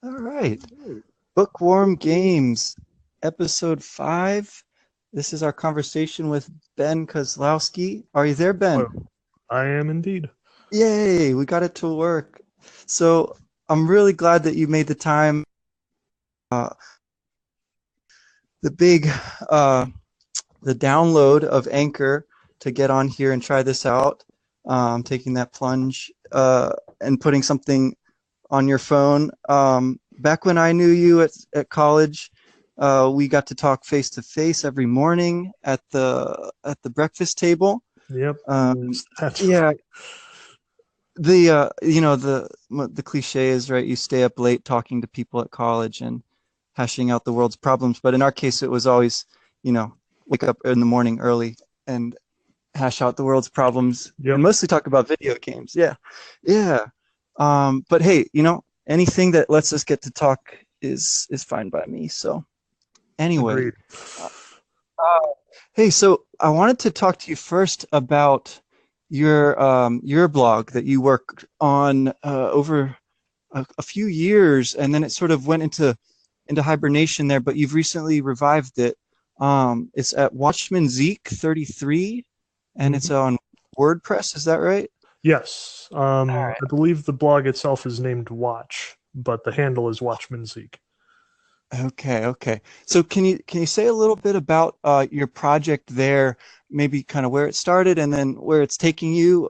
All right. Bookworm Games, episode 5. This is our conversation with Ben Kozlowski. Are you there, Ben? Oh, I am indeed. Yay, we got it to work. So I'm really glad that you made the time. Uh, the big, uh, the download of Anchor to get on here and try this out. Taking that plunge and putting something on your phone. Back when I knew you at college, we got to talk face to face every morning at the breakfast table. Yep, Um, that's yeah, the cliche is right. You stay up late talking to people at college and hashing out the world's problems. But in our case, it was always, wake up in the morning early and hash out the world's problems and yep. mostly talk about video games. Yeah, yeah. But hey, anything that lets us get to talk is fine by me. So anyway, Agreed. uh, hey, so I wanted to talk to you first about your blog that you worked on over a few years, and then it sort of went into hibernation there. But you've recently revived it. It's at Watchman Zeke 33, and it's Mhm. on WordPress. Is that right? Yes, All right. I believe the blog itself is named Watch, but the handle is Watchman Zeke. Okay, okay. So can you say a little bit about your project there, maybe kind of where it started and then where it's taking you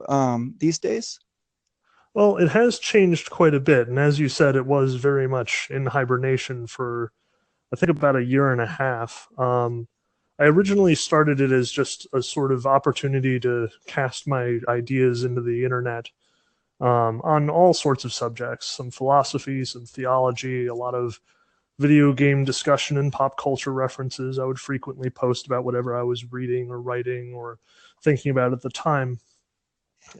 these days? Well, it has changed quite a bit, and as you said, it was very much in hibernation for I think about a year and a half. I originally started it as just a sort of opportunity to cast my ideas into the internet on all sorts of subjects, some philosophy, some theology, a lot of video game discussion and pop culture references. I would frequently post about whatever I was reading or writing or thinking about at the time.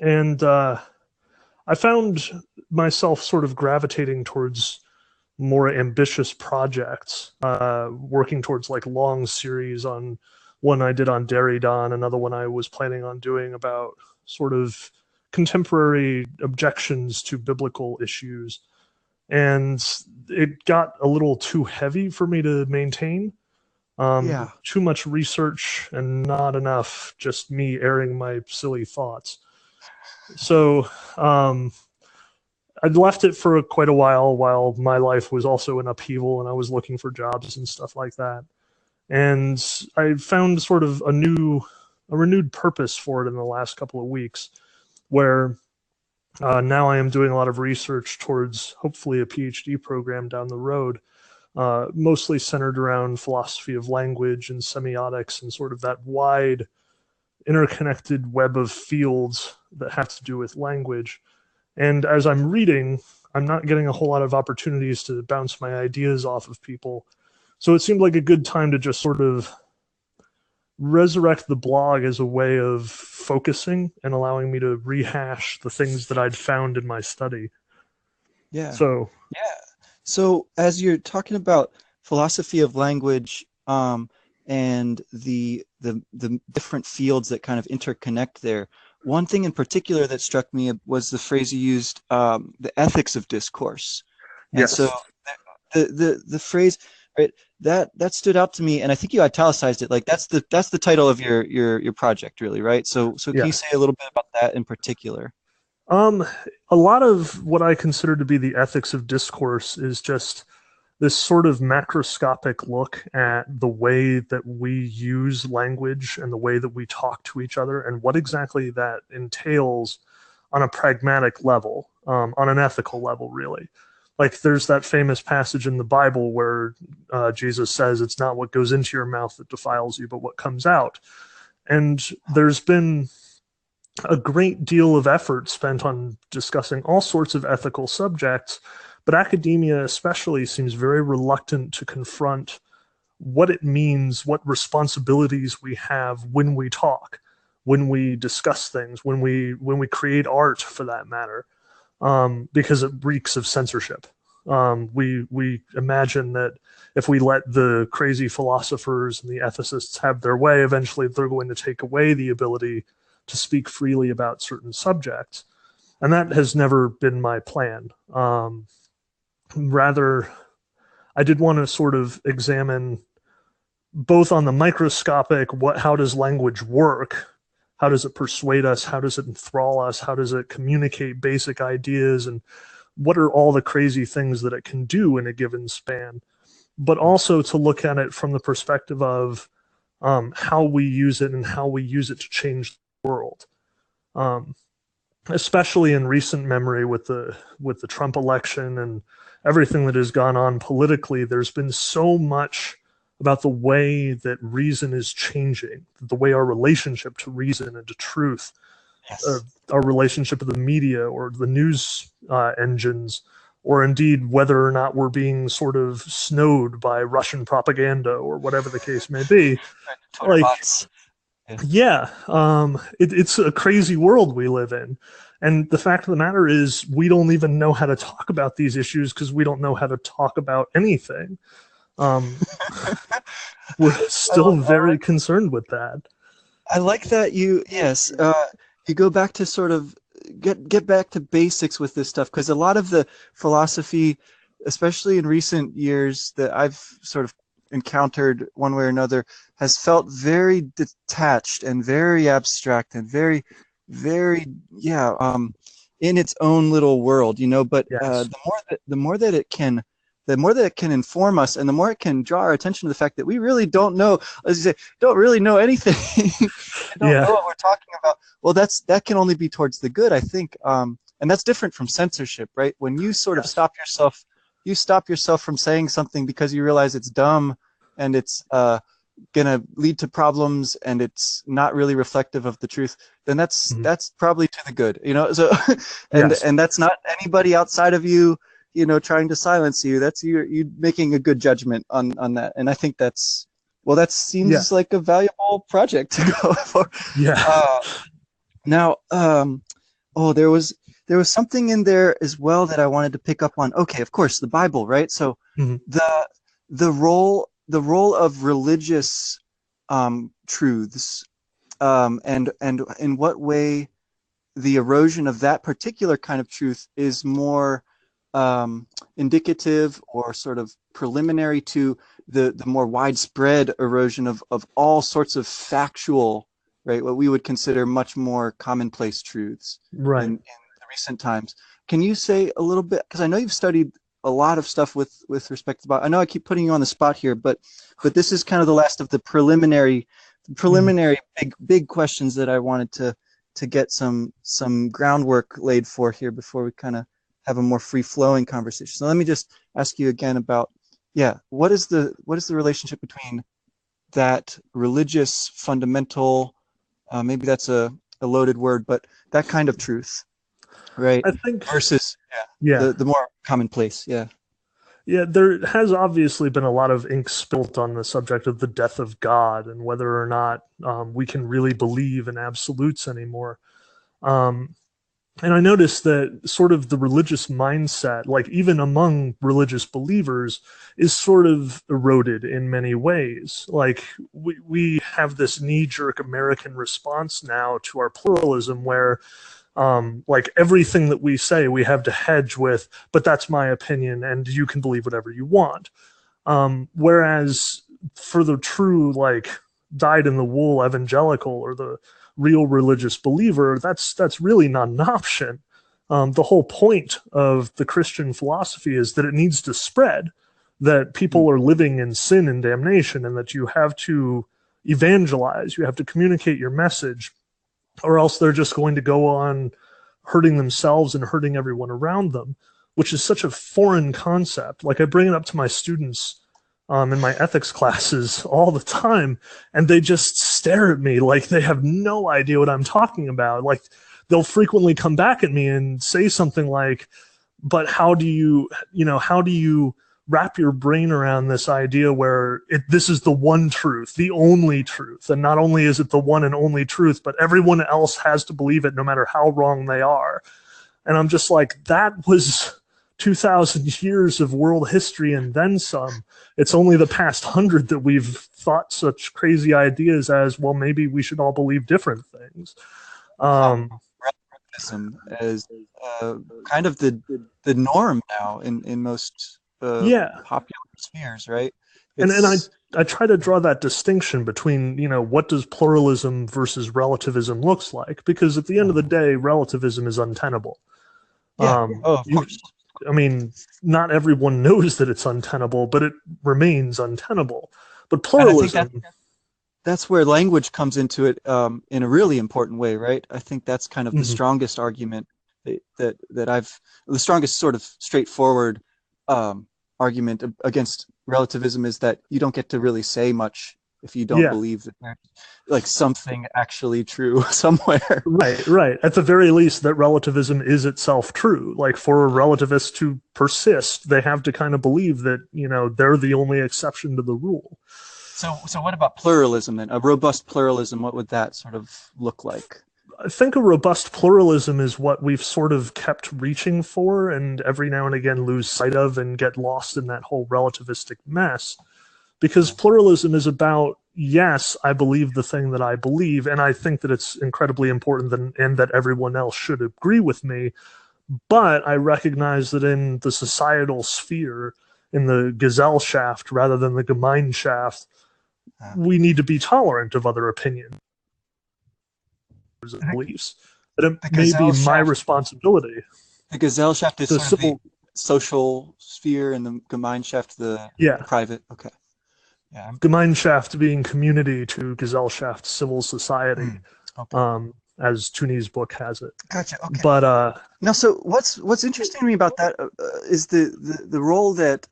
And I found myself sort of gravitating towards more ambitious projects, working towards like long series on one I did on Derrida, and another one I was planning on doing about sort of contemporary objections to biblical issues. And it got a little too heavy for me to maintain. Yeah. Too much research and not enough just me airing my silly thoughts. So um, I'd left it for quite a while my life was also in upheaval and I was looking for jobs and stuff like that. And I found sort of a renewed purpose for it in the last couple of weeks, where now I am doing a lot of research towards hopefully a PhD program down the road, mostly centered around philosophy of language and semiotics and sort of that wide interconnected web of fields that have to do with language. And as I'm reading, I'm not getting a whole lot of opportunities to bounce my ideas off of people. So it seemed like a good time to just sort of resurrect the blog as a way of focusing and allowing me to rehash the things that I'd found in my study. Yeah. So, Yeah. So as you're talking about philosophy of language, and the different fields that kind of interconnect there, one thing in particular that struck me was the phrase you used, the ethics of discourse. And so yes. the phrase, right, that stood out to me, and I think you italicized it. Like that's the title of your project, really, right? So can you say Yes. a little bit about that in particular? Um, a lot of what I consider to be the ethics of discourse is just this sort of macroscopic look at the way that we use language and the way that we talk to each other and what exactly that entails on a pragmatic level, on an ethical level, really. Like there's that famous passage in the Bible where Jesus says, "It's not what goes into your mouth that defiles you, but what comes out." And there's been a great deal of effort spent on discussing all sorts of ethical subjects, but academia especially seems very reluctant to confront what it means, what responsibilities we have when we talk, when we discuss things, when we create art, for that matter, because it reeks of censorship. We imagine that if we let the crazy philosophers and the ethicists have their way, eventually they're going to take away the ability to speak freely about certain subjects, and that has never been my plan. Rather, I did want to sort of examine both on the microscopic, how does language work? How does it persuade us? How does it enthrall us? How does it communicate basic ideas? And what are all the crazy things that it can do in a given span? But also to look at it from the perspective of how we use it and how we use it to change the world. Especially in recent memory with the Trump election and everything that has gone on politically, there's been so much about the way that reason is changing, the way our relationship to reason and to truth, Yes. our relationship to the media or the news engines, or indeed whether or not we're being sort of snowed by Russian propaganda or whatever the case may be. Twitter Like, bots. yeah, it's a crazy world we live in. And the fact of the matter is, we don't even know how to talk about these issues because we don't know how to talk about anything. We're still very concerned with that. I like that you go back to sort of get back to basics with this stuff, because a lot of the philosophy, especially in recent years, that I've sort of encountered one way or another, has felt very detached and very abstract and very in its own little world, but Yes. the more that it can inform us, and the more it can draw our attention to the fact that we really don't know, as you say, don't really know anything, don't Yeah. know what we're talking about. Well, that can only be towards the good, I think, and that's different from censorship, right? When you sort of stop yourself from saying something because you realize it's dumb and it's gonna lead to problems and it's not really reflective of the truth, then that's probably to the good, So and that's not anybody outside of you, trying to silence you. That's you making a good judgment on that. And I think that seems like a valuable project to go for. Yeah. Now, there was something in there as well that I wanted to pick up on. Okay, of course, the Bible, right? So the role of religious truths, and in what way the erosion of that particular kind of truth is more indicative or sort of preliminary to the more widespread erosion of all sorts of factual, right, what we would consider much more commonplace truths in the recent times. Can you say a little bit, because I know you've studied a lot of stuff with respect to, I know I keep putting you on the spot here, but this is kind of the last of the preliminary big questions that I wanted to get some groundwork laid for here before we kind of have a more free-flowing conversation. So let me just ask you again about, what is the relationship between that religious fundamental, maybe that's a loaded word, but that kind of truth, right? I think versus the more commonplace, Yeah, there has obviously been a lot of ink spilt on the subject of the death of God and whether or not we can really believe in absolutes anymore. And I noticed that sort of the religious mindset, like even among religious believers, is sort of eroded in many ways. Like we have this knee-jerk American response now to our pluralism where like everything that we say we have to hedge with, but that's my opinion and you can believe whatever you want. Whereas for the true, like, dyed-in-the-wool evangelical or the real religious believer, that's really not an option. The whole point of the Christian philosophy is that it needs to spread, that people are living in sin and damnation, and that you have to evangelize, you have to communicate your message, or else they're just going to go on hurting themselves and hurting everyone around them, which is such a foreign concept. Like, I bring it up to my students in my ethics classes all the time, and they just stare at me like they have no idea what I'm talking about. Like, they'll frequently come back at me and say something like, but how do you wrap your brain around this idea where this is the one truth, the only truth, and not only is it the one and only truth, but everyone else has to believe it no matter how wrong they are. And I'm just like, that was 2,000 years of world history and then some. It's only the past 100 that we've thought such crazy ideas as, well, maybe we should all believe different things. Relativism as kind of the the norm now in most Yeah, popular spheres, right? and It's I try to draw that distinction between, what does pluralism versus relativism looks like, because at the end of the day, relativism is untenable. yeah. Oh, of You, course. I mean, not everyone knows that it's untenable, but it remains untenable. But And I think pluralism, that's where language comes into it in a really important way, right? I think that's kind of the mhm, strongest argument that I've the strongest sort of straightforward um, argument against relativism is that you don't get to really say much if you don't yeah, believe that there's like something actually true somewhere. right, right. At the very least, that relativism is itself true. Like for a relativist to persist, they have to kind of believe that, they're the only exception to the rule. So what about pluralism then? A robust pluralism, what would that sort of look like? I think a robust pluralism is what we've sort of kept reaching for and every now and again lose sight of and get lost in that whole relativistic mess. Because pluralism is about, yes, I believe the thing that I believe, and I think that it's incredibly important and that everyone else should agree with me. But I recognize that in the societal sphere, in the Gesellschaft rather than the Gemeinschaft, Uh, we need to be tolerant of other opinions and I think beliefs. And it the may be my Gesellschaft, responsibility the Gesellschaft is to sort of the civil, social sphere and the Gemeinschaft the yeah, private. Okay. Yeah. Gemeinschaft being community to Gesellschaft, civil society, Okay. as Tonnies' book has it. Gotcha. Okay. But Now, so what's interesting to me about that is the role that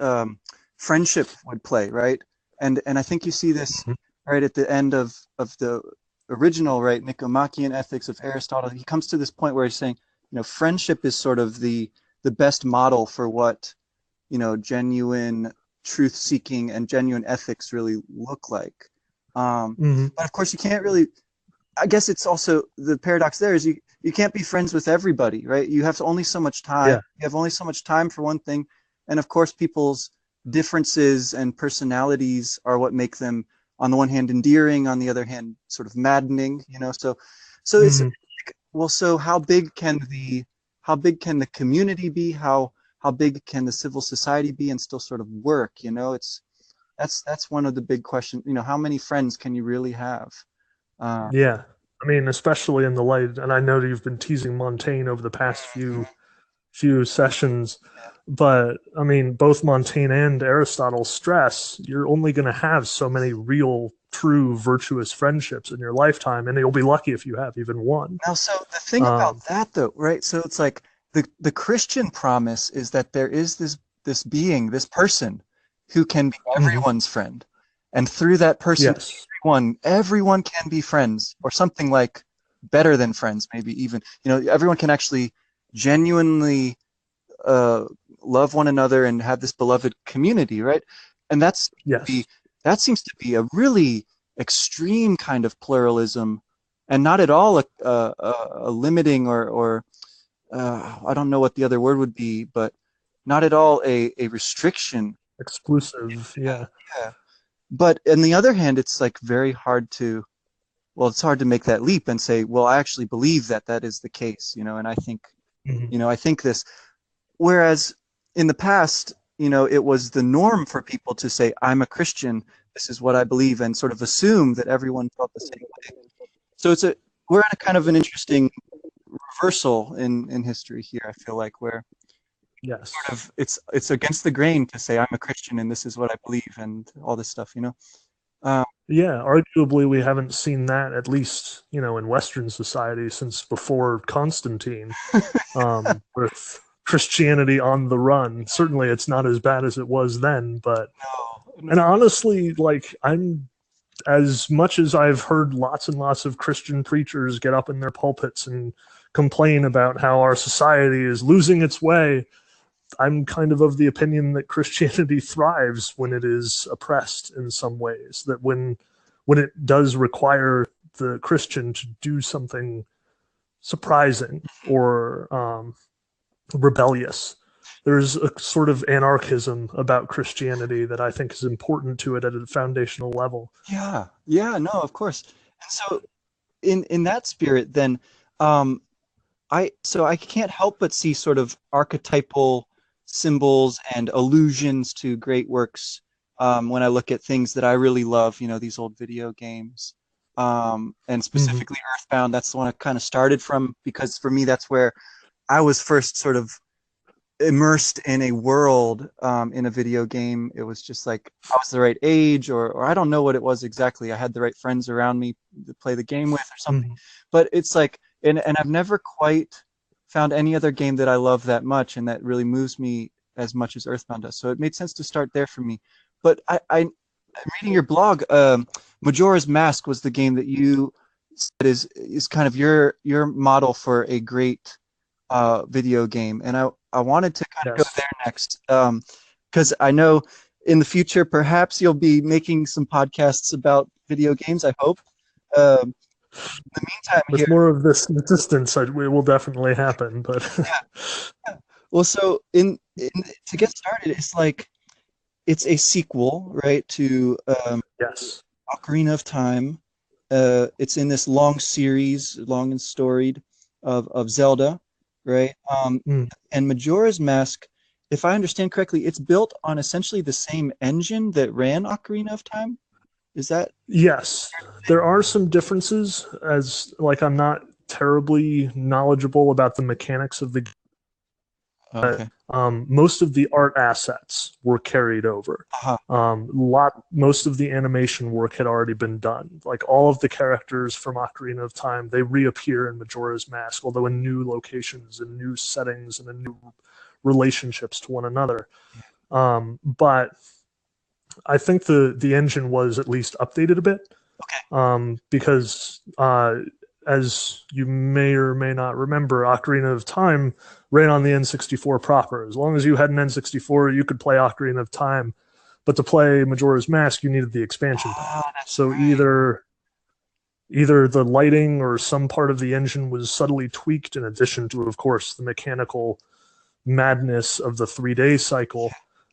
friendship would play, right? And I think you see this right at the end of the original, right, Nicomachean Ethics of Aristotle. He comes to this point where he's saying, friendship is sort of the best model for what, genuine truth seeking and genuine ethics really look like. mhm, But of course, you can't really. I guess it's also the paradox there is you can't be friends with everybody, right? You have only so much time. yeah, You have only so much time for one thing, and of course, people's differences and personalities are what make them, on the one hand, endearing, on the other hand, sort of maddening. So it's mhm, well. So how big can the community be? How big can the civil society be and still sort of work? That's one of the big questions. How many friends can you really have? Uh, yeah. I mean, especially in the light, and I know that you've been teasing Montaigne over the past few sessions, but I mean, both Montaigne and Aristotle stress you're only going to have so many real, true, virtuous friendships in your lifetime, and you'll be lucky if you have even one. Now, so the thing about Um, that, though, right? So it's like the Christian promise is that there is this being, this person, who can be mhm, everyone's friend, and through that person, yes, everyone can be friends, or something like better than friends, maybe even. Everyone can actually genuinely uh, love one another and have this beloved community, right? And yes, that seems to be a really extreme kind of pluralism, and not at all a limiting or I don't know what the other word would be, but not at all a restriction. exclusive, yeah, Yeah. But on the other hand, it's like very hard to it's hard to make that leap and say, well, I actually believe that that is the case, and mhm, I think this. Whereas in the past, it was the norm for people to say, I'm a Christian, this is what I believe, and sort of assume that everyone felt the same way. So we're at a kind of an interesting reversal in history here, I feel like, where yes. sort of it's against the grain to say I'm a Christian and this is what I believe and all this stuff. Um, Yeah, arguably we haven't seen that at least, in Western society since before Constantine, with Christianity on the run. Certainly it's not as bad as it was then, but no, and honestly, like I'm as much as I've heard lots and lots of Christian preachers get up in their pulpits and complain about how our society is losing its way, I'm kind of the opinion that Christianity thrives when it is oppressed in some ways. That when it does require the Christian to do something surprising or rebellious, there's a sort of anarchism about Christianity that I think is important to it at a foundational level. yeah, yeah, no, of course. And so in that spirit, then, um, I can't help but see sort of archetypal symbols and allusions to great works when I look at things that I really love, these old video games. And Mhm. specifically Earthbound, that's the one I kind of started from because for me that's where I was first sort of immersed in a world in a video game. It was just like I was the right age, or I don't know what it was exactly. I had the right friends around me to play the game with, or something. Mhm. But it's like, and I've never quite found any other game that I love that much and that really moves me as much as Earthbound does. So it made sense to start there for me. But I'm reading your blog. Majora's Mask was the game that you said is kind of your model for a great video game, and I wanted to kind of go Yes. there next because I know in the future perhaps you'll be making some podcasts about video games. I hope. In the meantime, here, With more of this distance, it will definitely happen. But yeah. Well, so in to get started, it's like it's a sequel, right, to yes. Ocarina of Time. It's in this long series, long and storied, of Zelda, right? Mm. And Majora's Mask, if I understand correctly, it's built on essentially the same engine that ran Ocarina of Time. Is that Yes, there are some differences. As like, I'm not terribly knowledgeable about the mechanics of the okay? most of the art assets were carried over. Aha. Most of the animation work had already been done. Like all of the characters from Ocarina of Time, they reappear in Majora's Mask, although in new locations and new settings and in new relationships to one another. But I think the engine was at least updated a bit Okay. because as you may or may not remember, Ocarina of Time ran on the N64 proper. As long as you had an N64, you could play Ocarina of Time. But to play Majora's Mask, you needed the expansion Oh, pack. that's So right. either the lighting or some part of the engine was subtly tweaked, in addition to, of course, the mechanical madness of the 3 day cycle.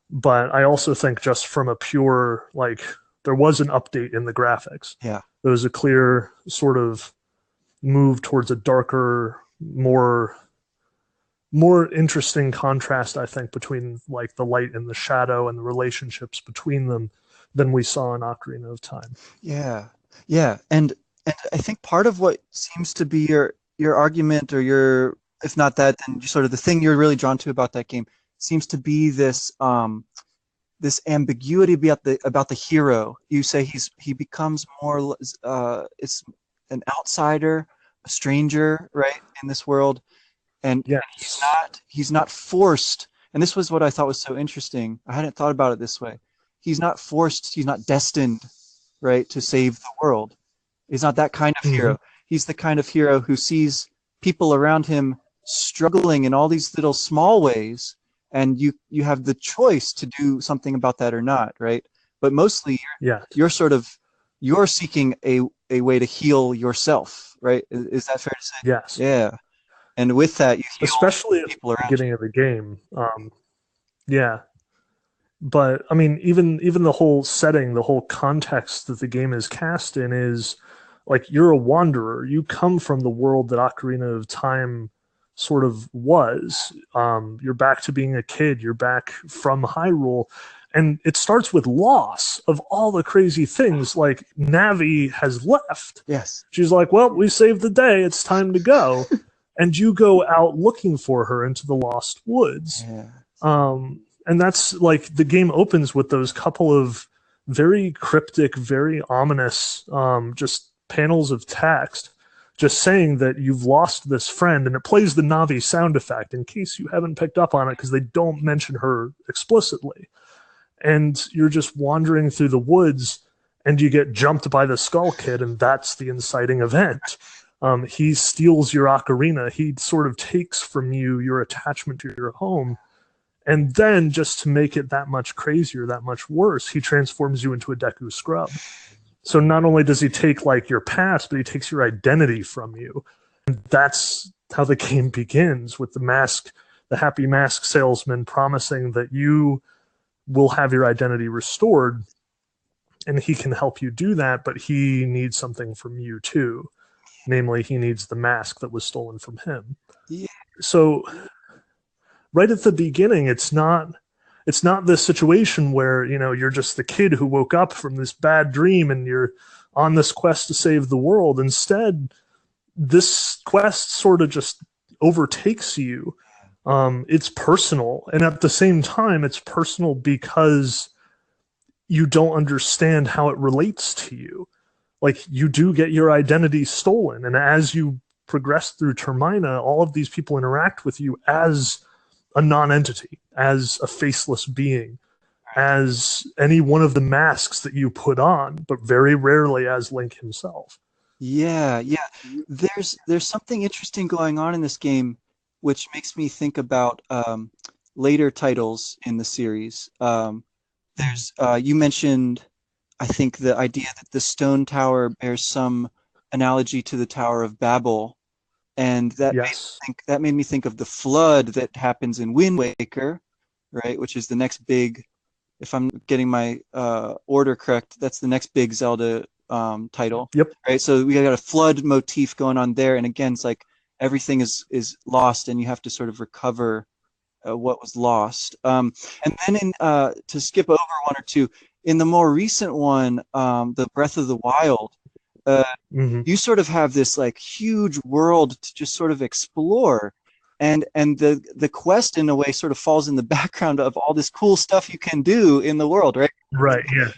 But I also think just from a pure, like, there was an update in the graphics. Yeah. There was a clear sort of move towards a darker, more interesting contrast, I think, between like the light and the shadow and the relationships between them than we saw in Ocarina of Time. Yeah. Yeah. And I think part of what seems to be your argument or your if not that, then sort of the thing you're really drawn to about that game seems to be this ambiguity about the hero. You say he becomes more it's an outsider, a stranger, right, in this world, and Yes. he's not forced. And this was what I thought was so interesting. I hadn't thought about it this way. He's not forced. He's not destined, right, to save the world. He's not that kind of Mm-hmm. hero. He's the kind of hero who sees people around him struggling in all these little small ways, and you have the choice to do something about that or not, right? But mostly Yes. you're sort of you're seeking a way to heal yourself, right? Is that fair to say? Yes. Yeah. And with that, you heal Especially at people the around beginning of the game. Yeah. But I mean, even the whole setting, the whole context that the game is cast in is like you're a wanderer. You come from the world that Ocarina of Time sort of was. You're back to being a kid. You're back from Hyrule, and it starts with loss of all the crazy things. Like Navi has left. you. Yes. She's like, "Well, we saved the day. It's time to go." And you go out looking for her into the Lost Woods. Yeah. And that's like the game opens with those couple of very cryptic, very ominous, just panels of text, just saying that you've lost this friend, and it plays the Navi sound effect in case you haven't picked up on it because they don't mention her explicitly. And you're just wandering through the woods, and you get jumped by the Skull Kid, and that's the inciting event. He steals your ocarina. He sort of takes from you your attachment to your home, and then, just to make it that much crazier, that much worse, he transforms you into a Deku Scrub. So not only does he take like your past, but he takes your identity from you. And that's how the game begins, with the happy mask salesman promising that you will have your identity restored, and he can help you do that, but he needs something from you too. Namely, he needs the mask that was stolen from him. Yeah. So right at the beginning, it's not this situation where, you know, you're just the kid who woke up from this bad dream and you're on this quest to save the world. Instead, this quest sort of just overtakes you. It's personal, and at the same time, it's personal because you don't understand how it relates to you. Like, you do get your identity stolen, and as you progress through Termina, all of these people interact with you as a non-entity, as a faceless being, as any one of the masks that you put on, but very rarely as Link himself. Yeah, yeah. There's something interesting going on in this game, which makes me think about later titles in the series. There's you mentioned, I think, the idea that the stone tower bears some analogy to the Tower of Babel, and Yes. that made me think of the flood that happens in Wind Waker, right? Which is the next big, if I'm getting my order correct, that's the next big Zelda title, Yep. right? So we got a flood motif going on there, and again, it's like everything is lost, and you have to sort of recover what was lost. And then to skip over one or two, in the more recent one, the Breath of the Wild, Mm-hmm. you sort of have this like huge world to just sort of explore, and the quest in a way sort of falls in the background of all this cool stuff you can do in the world, right? Right. Yeah.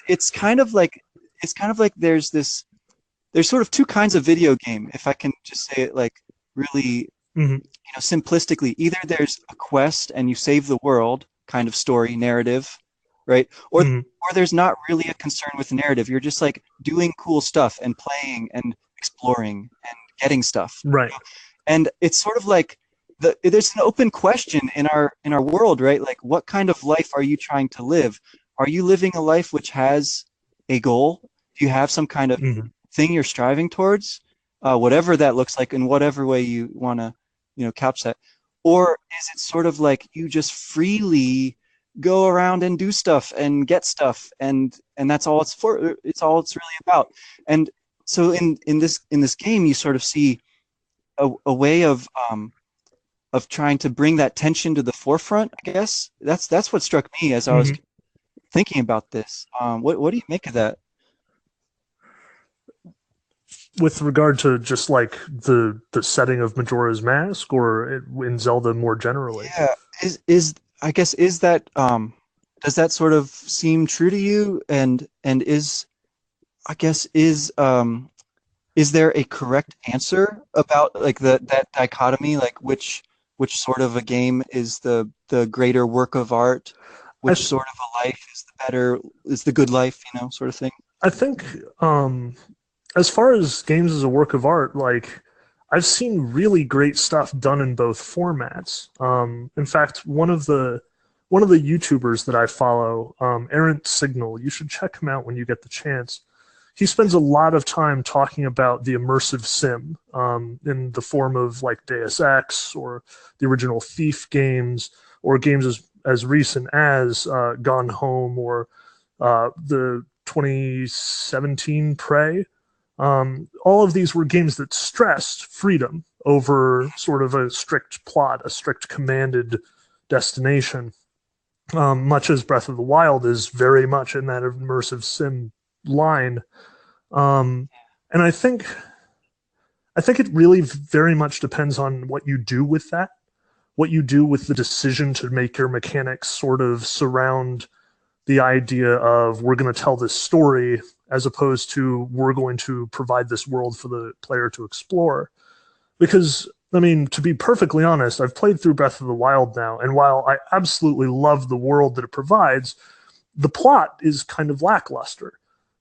It's kind of like there's sort of two kinds of video game, if I can just say it like really, Mm-hmm. simplistically. Either there's a quest and you save the world kind of story narrative, right? Mm-hmm. Or there's not really a concern with narrative. You're just like doing cool stuff and playing and exploring and getting stuff. Right. And it's sort of like there's an open question in our world, right? Like, what kind of life are you trying to live? Are you living a life which has a goal? Do you have some kind of Mm-hmm. thing you're striving towards? Whatever that looks like, in whatever way you want to, couch that. Or is it sort of like you just freely go around and do stuff and get stuff, and that's all it's for? It's all it's really about. And so in this game, you sort of see a way of trying to bring that tension to the forefront. I guess that's what struck me as I was Mm-hmm. thinking about this. What do you make of that? With regard to just like the setting of Majora's Mask, or in Zelda more generally. Yeah, is I guess, is that does that sort of seem true to you? And is, I guess, is there a correct answer about like that dichotomy, like which sort of a game is the greater work of art, I which sort of a life is the good life, sort of thing? I think as far as games as a work of art, like I've seen really great stuff done in both formats. In fact, one of the YouTubers that I follow, Errant Signal, you should check him out when you get the chance. He spends a lot of time talking about the immersive sim in the form of like Deus Ex or the original Thief games, or games as recent as Gone Home, or the 2017 Prey. All of these were games that stressed freedom over sort of a strict plot, a strict commanded destination, much as Breath of the Wild is very much in that immersive sim line. Um, and I think it really very much depends on what you do with that, what you do with the decision to make your mechanics sort of surround the idea of we're going to tell this story, as opposed to we're going to provide this world for the player to explore. Because, I mean, to be perfectly honest, I've played through Breath of the Wild now, and while I absolutely love the world that it provides, the plot is kind of lackluster.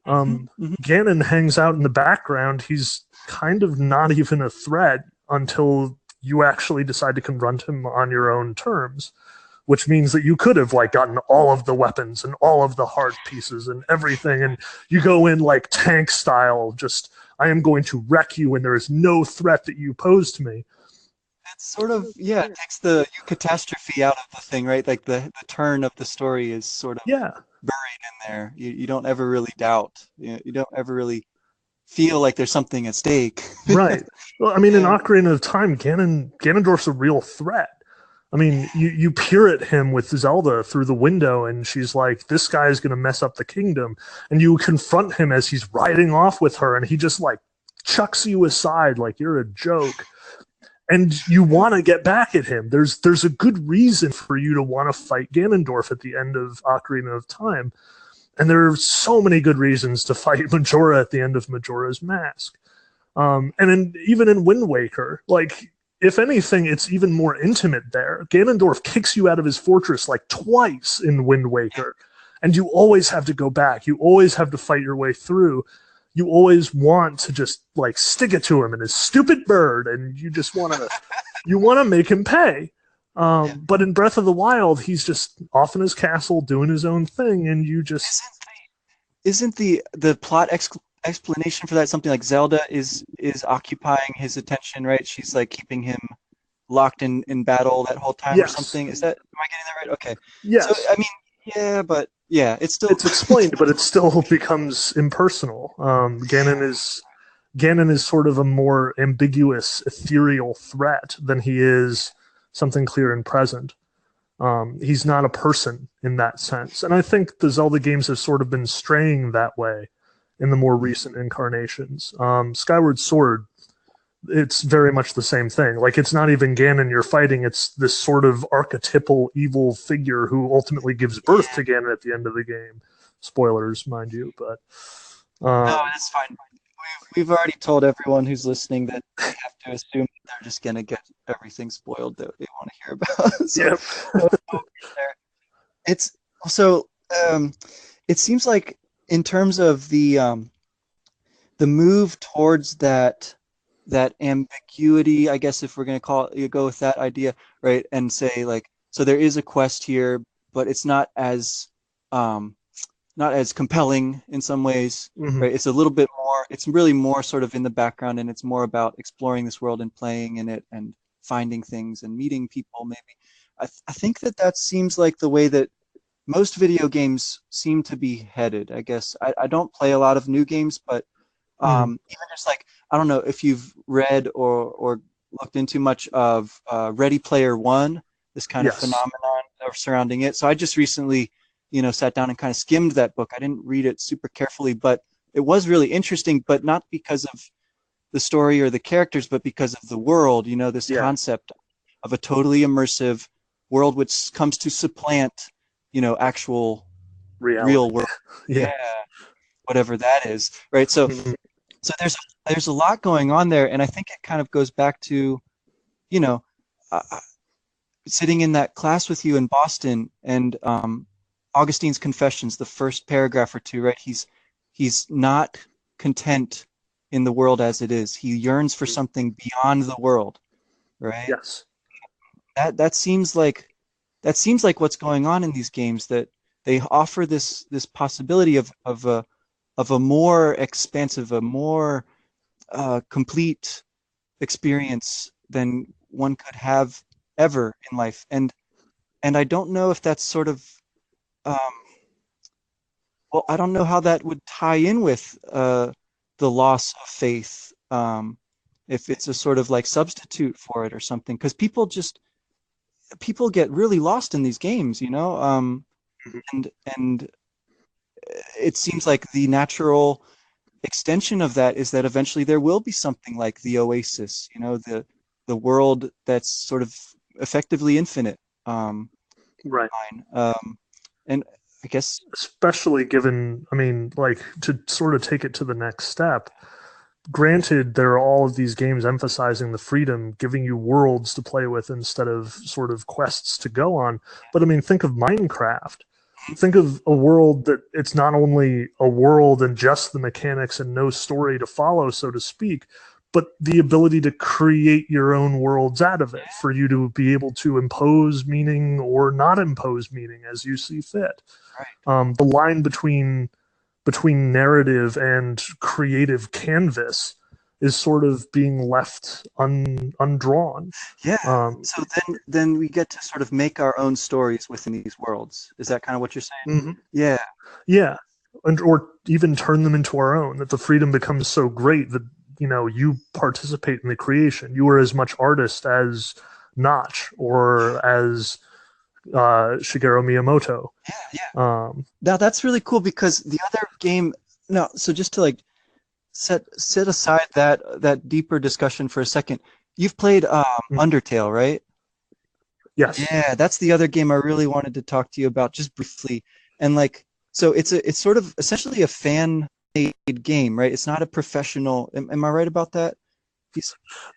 Mm-hmm. Ganon hangs out in the background. He's kind of not even a threat until you actually decide to confront him on your own terms, which means that you could have like gotten all of the weapons and all of the heart pieces and everything, and you go in like tank style, just I am going to wreck you and there is no threat that you pose to me. It's sort of, yeah, it takes the catastrophe out of the thing, right? Like the turn of the story is sort of Yeah. buried in there. You don't ever really doubt. You don't ever really feel like there's something at stake. Right. Well, I mean, in Yeah. Ocarina of Time, Ganondorf's a real threat. I mean, you peer at him with Zelda through the window, and she's like, "This guy is going to mess up the kingdom." And you confront him as he's riding off with her, and he just like chucks you aside like you're a joke. And you want to get back at him. There's a good reason for you to want to fight Ganondorf at the end of Ocarina of Time, and there are so many good reasons to fight Majora at the end of Majora's Mask. Even in Wind Waker, like, if anything, it's even more intimate there. Ganondorf kicks you out of his fortress like twice in Wind Waker, and you always have to go back. You always have to fight your way through. You always want to just like stick it to him and his stupid bird, and you just want to make him pay. But in Breath of the Wild, he's just off in his castle doing his own thing, and you just Isn't the plot explanation for that something like Zelda is occupying his attention, right? She's like keeping him locked in battle that whole time or something. Is that, am I getting that right? Okay. Yes. So I mean, yeah, but yeah, it's still It's explained, but it still becomes impersonal. Ganon is sort of a more ambiguous, ethereal threat than he is something clear and present. He's not a person in that sense, and I think the Zelda games have sort of been straying that way in the more recent incarnations. Skyward Sword, it's very much the same thing. Like, it's not even Ganon you're fighting, it's this sort of archetypal evil figure who ultimately gives birth to Ganon at the end of the game. Spoilers, mind you, but no, that's fine. We've already told everyone who's listening that they have to assume that they're just gonna get everything spoiled that they want to hear about. So, it's so it seems like in terms of the move towards that ambiguity, I guess, if we're going to go with that idea, right, and say like, so there is a quest here, but it's not as compelling in some ways, right? It's a little bit more, it's really more sort of in the background, and it's more about exploring this world and playing in it and finding things and meeting people. Maybe I think that seems like the way that most video games seem to be headed. I guess I don't play a lot of new games, but even just like, I don't know if you've read or looked into much of Ready Player One, this kind of phenomenon surrounding it. So I just recently, sat down and kind of skimmed that book. I didn't read it super carefully, but it was really interesting, but not because of the story or the characters, but because of the world, this concept of a totally immersive world which comes to supplant, actual reality. Real world. Yeah. Whatever that is. Right. So there's a lot going on there. And I think it kind of goes back to, sitting in that class with you in Boston, and Augustine's Confessions, the first paragraph or two, right? He's not content in the world as it is. He yearns for something beyond the world, right? Yes. That seems like what's going on in these games, that they offer this possibility of a more expansive, a more complete experience than one could have ever in life. And I don't know if that's sort of I don't know how that would tie in with the loss of faith, if it's a sort of like substitute for it or something, because people get really lost in these games, and it seems like the natural extension of that is that eventually there will be something like the Oasis, the world that's sort of effectively infinite. Right. And I guess, especially given, I mean, like, to sort of take it to the next step, granted, there are all of these games emphasizing the freedom, giving you worlds to play with instead of sort of quests to go on. But I mean, think of Minecraft. Think of a world that it's not only a world and just the mechanics and no story to follow, so to speak, but the ability to create your own worlds out of it, for you to be able to impose meaning or not impose meaning as you see fit. right. The line between narrative and creative canvas is sort of being left undrawn. Yeah. So then we get to sort of make our own stories within these worlds. Is that kind of what you're saying? Mm-hmm. Yeah. Yeah. or even turn them into our own, that the freedom becomes so great that, you know, you participate in the creation. You are as much artist as Notch or as Shigeru Miyamoto. Now that's really cool because the other game. No, so just to like set aside that deeper discussion for a second. You've played Undertale, right? Yes. Yeah, that's the other game I really wanted to talk to you about just briefly. And like, so it's sort of essentially a fan-made game, right? It's not a professional. Am I right about that?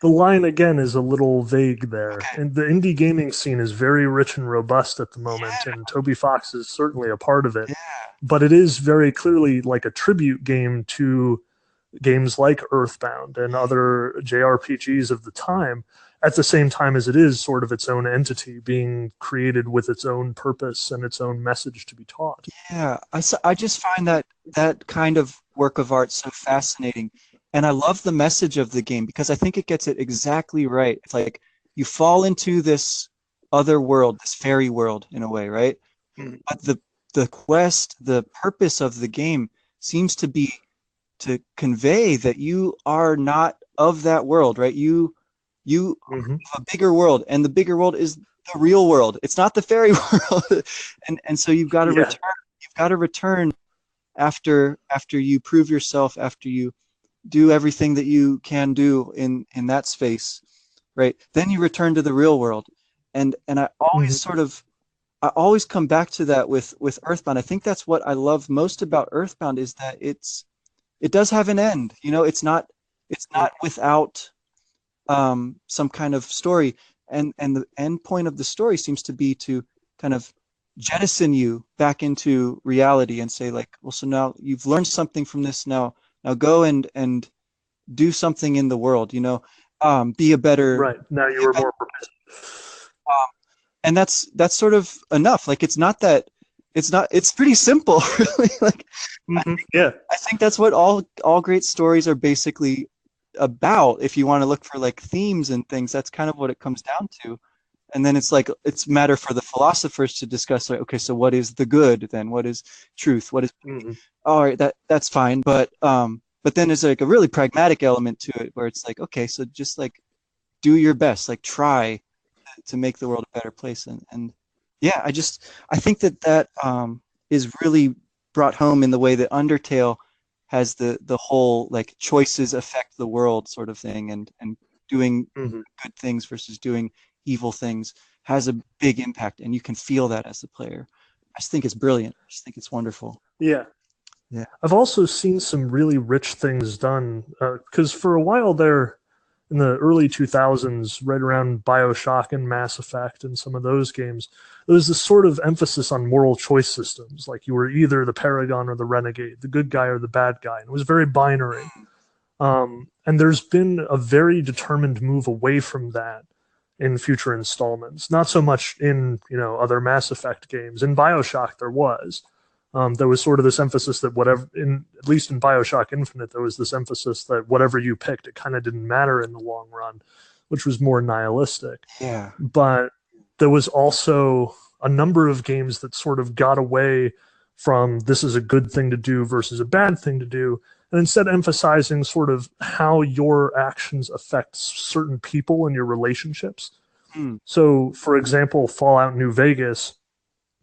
The line again is a little vague there. Okay. And the indie gaming scene is very rich and robust at the moment, and Toby Fox is certainly a part of it. Yeah. But it is very clearly like a tribute game to games like Earthbound and other JRPGs of the time, at the same time as it is sort of its own entity being created with its own purpose and its own message to be taught. Yeah, I just find that kind of work of art so fascinating. And I love the message of the game because I think it gets it exactly right. It's like you fall into this other world, this fairy world in a way, right? But the quest, the purpose of the game seems to be to convey that you are not of that world, right? You have a bigger world, and the bigger world is the real world. It's not the fairy world, and so you've got to return. You've got to return after you prove yourself, after you do everything that you can do in that space, right? Then you return to the real world, and I always I always come back to that with Earthbound. I think that's what I love most about Earthbound is that it does have an end. You know, it's not without some kind of story, and the end point of the story seems to be to kind of jettison you back into reality and say like, well, so now you've learned something from this. Now go and do something in the world. You know, be a better right. Now you are more and that's sort of enough. Like it's pretty simple, really. Like I think that's what all great stories are basically about. If you want to look for like themes and things, that's kind of what it comes down to. And then it's like it's matter for the philosophers to discuss like, okay, so what is the good then? What is truth? What is all right, that's fine. But then there's like a really pragmatic element to it where it's like, okay, so just like do your best, like try to make the world a better place. And yeah, I think that is really brought home in the way that Undertale has the whole like choices affect the world sort of thing, and doing good things versus doing evil things has a big impact, and you can feel that as a player. I just think it's brilliant. I just think it's wonderful. Yeah. I've also seen some really rich things done because for a while there, in the early 2000s, right around BioShock and Mass Effect and some of those games, there was this sort of emphasis on moral choice systems. Like you were either the Paragon or the Renegade, the good guy or the bad guy. And it was very binary. And there's been a very determined move away from that in future installments. Not so much in, you know, other Mass Effect games. In BioShock, there was. There was sort of this emphasis that at least in BioShock Infinite, there was this emphasis that whatever you picked, it kind of didn't matter in the long run, which was more nihilistic. Yeah. But there was also a number of games that sort of got away from this is a good thing to do versus a bad thing to do, and instead emphasizing sort of how your actions affect certain people and your relationships. So, for example, Fallout New Vegas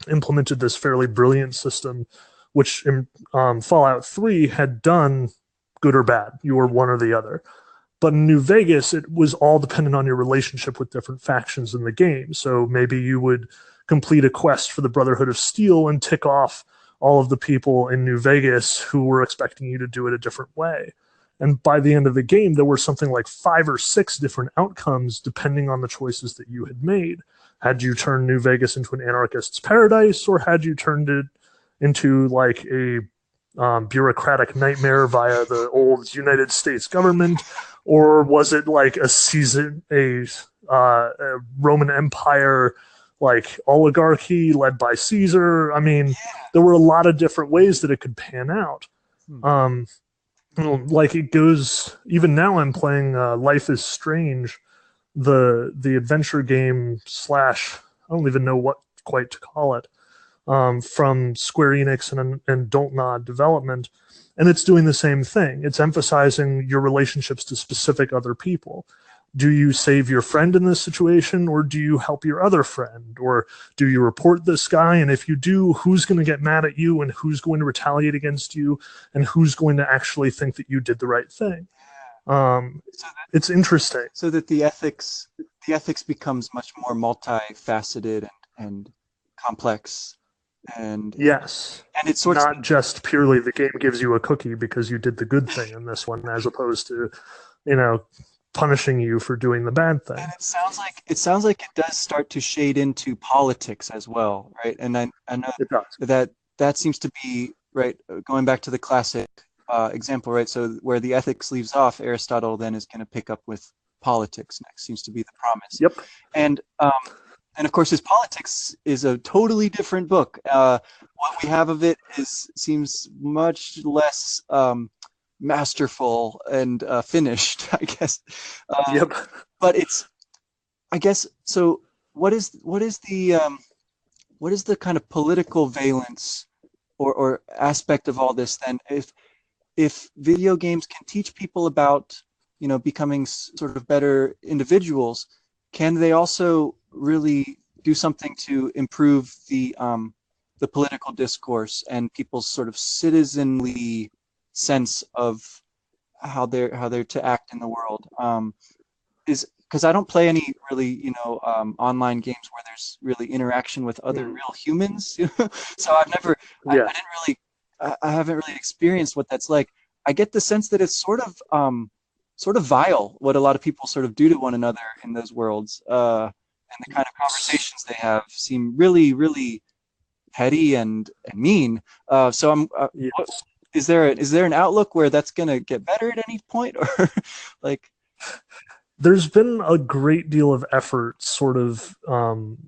implemented this fairly brilliant system, which in Fallout 3 had done good or bad. You were one or the other. But in New Vegas, it was all dependent on your relationship with different factions in the game. So maybe you would complete a quest for the Brotherhood of Steel and tick off all of the people in New Vegas who were expecting you to do it a different way. And by the end of the game, there were something like 5 or 6 different outcomes depending on the choices that you had made. Had you turned New Vegas into an anarchist's paradise, or had you turned it into like a bureaucratic nightmare via the old United States government, or was it like a Roman Empire like oligarchy led by Caesar? I mean, there were a lot of different ways that it could pan out. Like it goes. Even now, I'm playing Life is Strange, the adventure game / I don't even know what quite to call it, from Square Enix and Don't Nod Development, and it's doing the same thing. It's emphasizing your relationships to specific other people. Do you save your friend in this situation, or do you help your other friend, or do you report this guy? And if you do, who's going to get mad at you, and who's going to retaliate against you, and who's going to actually think that you did the right thing? It's interesting. So that the ethics becomes much more multifaceted and complex, and Yes, and it's sort of not just purely the game gives you a cookie because you did the good thing in this one, as opposed to, punishing you for doing the bad thing. and it sounds like it does start to shade into politics as well, right? And I know It does. that seems to be right, going back to the classic example, right? So where the ethics leaves off, Aristotle then is going to pick up with politics next. Seems to be the promise. Yep. And of course, his politics is a totally different book. What we have of it seems much less masterful and finished, I guess. Yep. But it's, I guess, so. What is the kind of political valence or aspect of all this then? If video games can teach people about becoming sort of better individuals, can they also really do something to improve the political discourse and people's sort of citizenly sense of how they're to act in the world? Is because I don't play any really online games where there's really interaction with other real humans, so I've never I didn't really I haven't really experienced what that's like. I get the sense that it's sort of vile what a lot of people sort of do to one another in those worlds, and the kind of conversations they have seem really, really petty and mean. So I'm. Is there an outlook where that's going to get better at any point, or like? There's been a great deal of effort sort of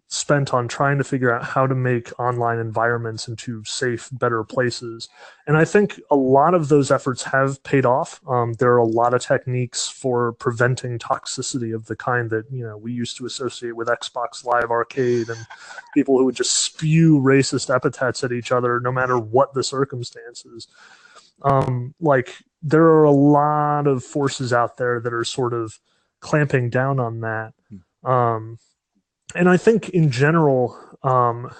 spent on trying to figure out how to make online environments into safe, better places. And I think a lot of those efforts have paid off. There are a lot of techniques for preventing toxicity of the kind that we used to associate with Xbox Live Arcade and people who would just spew racist epithets at each other no matter what the circumstances. There are a lot of forces out there that are sort of clamping down on that. And I think in general, I've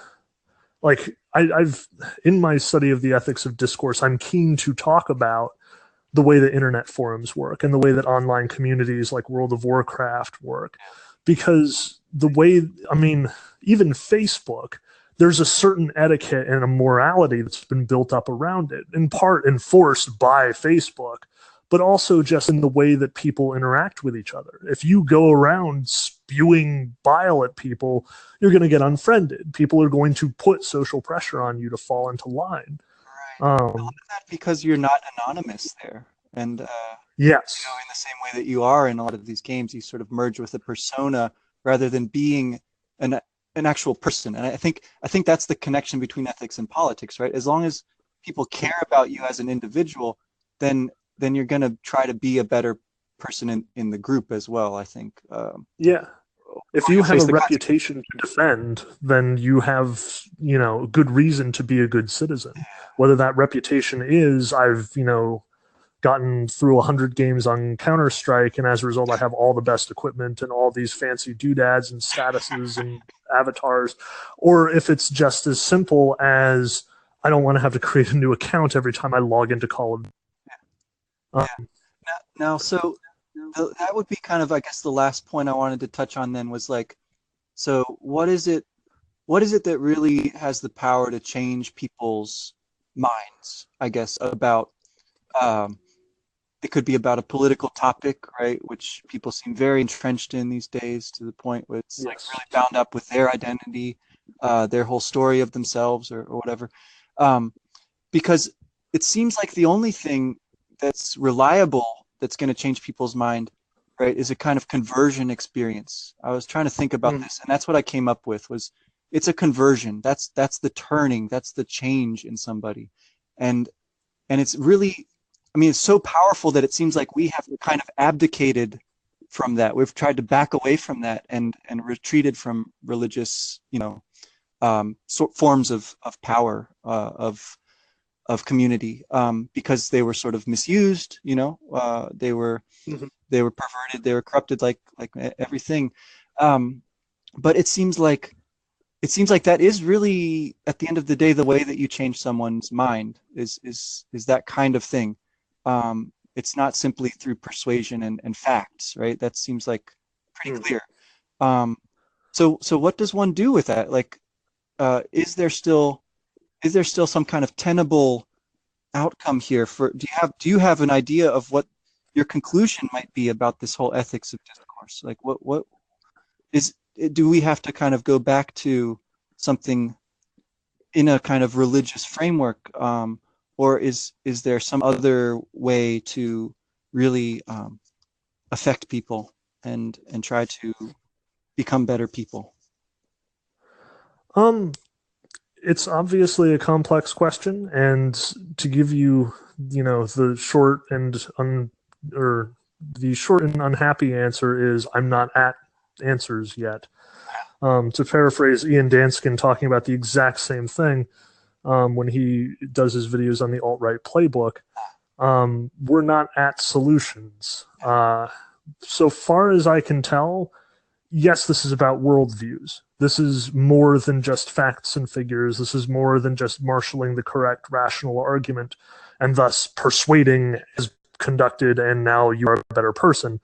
in my study of the ethics of discourse, I'm keen to talk about the way that internet forums work and the way that online communities like World of Warcraft work. Because even Facebook, there's a certain etiquette and a morality that's been built up around it, in part enforced by Facebook, but also just in the way that people interact with each other. If you go around spewing bile at people, you're going to get unfriended. People are going to put social pressure on you to fall into line. Right. A lot of that because you're not anonymous there. And yes, in the same way that you are in a lot of these games, you sort of merge with a persona rather than being an actual person. And I think that's the connection between ethics and politics, right? As long as people care about you as an individual, then you're going to try to be a better person in the group as well, I think. If you have a reputation to defend, then you have, good reason to be a good citizen. Whether that reputation is, I've, gotten through 100 games on Counter-Strike, and as a result, I have all the best equipment and all these fancy doodads and statuses and avatars, or if it's just as simple as I don't want to have to create a new account every time I log into Call of Duty. Now, so that would be kind of, I guess, the last point I wanted to touch on then was so what is it that really has the power to change people's minds, I guess, about, it could be about a political topic, right, which people seem very entrenched in these days to the point where it's really bound up with their identity, their whole story of themselves or whatever. Because it seems like the only thing that's reliable that's going to change people's mind, right, is a kind of conversion experience. I was trying to think about this, and that's what I came up with, was it's a conversion. That's the turning, that's the change in somebody. And it's really, it's so powerful that it seems like we have kind of abdicated from that. We've tried to back away from that and retreated from religious, forms of power, of community, because they were sort of misused. They were Mhm. perverted, they were corrupted, like everything. But it seems like that is really, at the end of the day, the way that you change someone's mind is that kind of thing. It's not simply through persuasion and facts, right? That seems like pretty Mm. clear. Um, so what does one do with that? Like, is there still some kind of tenable outcome here? Do you have an idea of what your conclusion might be about this whole ethics of discourse? Like, what is do we have to kind of go back to something in a kind of religious framework, or is there some other way to really affect people and try to become better people? Um, it's obviously a complex question, and to give you, the short and or the short and unhappy answer is I'm not at answers yet. To paraphrase Ian Danskin talking about the exact same thing when he does his videos on the alt-right playbook, we're not at solutions. So far as I can tell, yes, this is about worldviews. This is more than just facts and figures. This is more than just marshaling the correct rational argument and thus persuading is conducted and now you are a better person.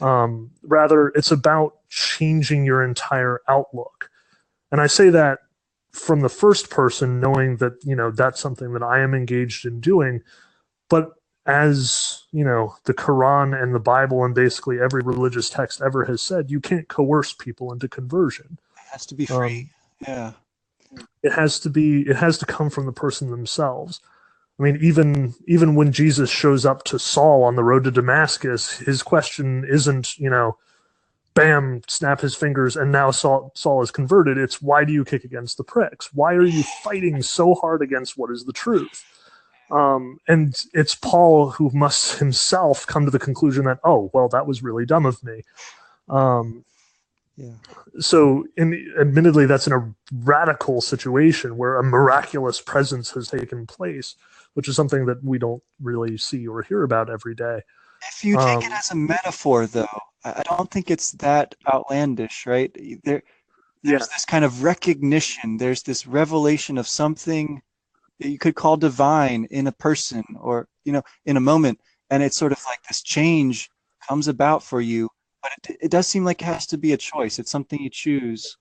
Rather, it's about changing your entire outlook. And I say that from the first person, knowing that, that's something that I am engaged in doing. But as the Quran and the Bible and basically every religious text ever has said, you can't coerce people into conversion. It has to be Um, free. Yeah. it has to come from the person themselves. I mean, even when Jesus shows up to Saul on the road to Damascus, his question isn't, bam, snap his fingers, and now Saul is converted. It's, why do you kick against the pricks? Why are you fighting so hard against what is the truth? And it's Paul who must himself come to the conclusion that, oh, well, that was really dumb of me. Um, Yeah. so, admittedly, that's in a radical situation where a miraculous presence has taken place, which is something that we don't really see or hear about every day. If you take it as a metaphor, though, I don't think it's that outlandish, right? There's Yeah, this kind of recognition. There's this revelation of something that you could call divine in a person, or in a moment, and it's sort of like this change comes about for you. But it does seem like it has to be a choice. It's something you choose,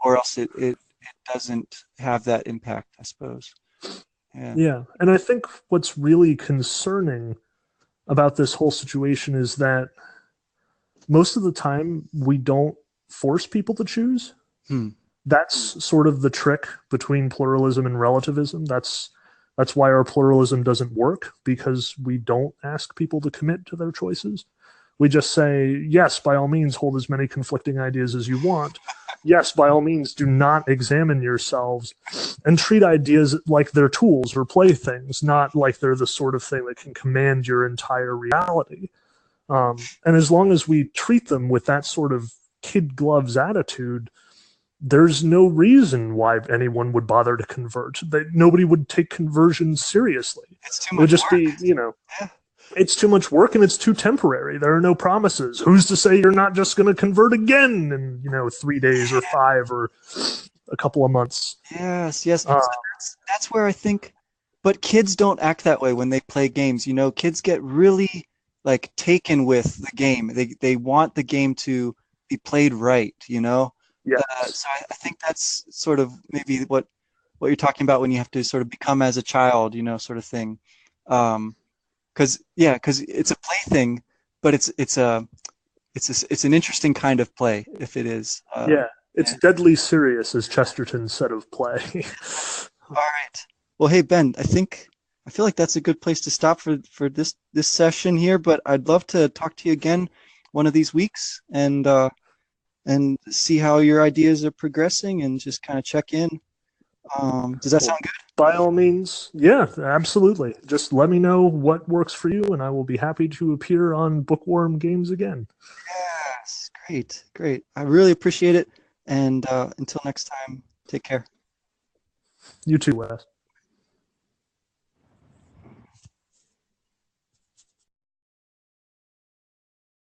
or else it doesn't have that impact, I suppose. Yeah. yeah. And I think what's really concerning about this whole situation is that most of the time we don't force people to choose. Hmm. That's sort of the trick between pluralism and relativism. That's why our pluralism doesn't work, because we don't ask people to commit to their choices. We just say, yes, by all means, hold as many conflicting ideas as you want. Yes, by all means, do not examine yourselves, and treat ideas like they're tools or playthings, not like they're the sort of thing that can command your entire reality. And as long as we treat them with that sort of kid gloves attitude, there's no reason why anyone would bother to convert. Nobody would take conversion seriously. It's too It would much just work. be, Yeah. it's too much work and it's too temporary. There are no promises. Who's to say you're not just going to convert again in, 3 days or 5 or a couple of months? Yes, yes. So Uh, that's where I think, but kids don't act that way when they play games. Kids get really like taken with the game. They want the game to be played right. yes. So I think that's sort of maybe what you're talking about when you have to sort of become as a child, sort of thing. Because it's a plaything, but it's an interesting kind of play if it is. Yeah. It's Yeah. deadly serious, as Chesterton said of play. All right. Well, hey Ben, I feel like that's a good place to stop for this session here, but I'd love to talk to you again one of these weeks and see how your ideas are progressing and just kind of check in. Does that Well, sound good? by all means, yeah, absolutely. Just let me know what works for you, and I will be happy to appear on Bookworm Games again. Yes. Great. Great. I really appreciate it. And until next time, take care. You too, Wes.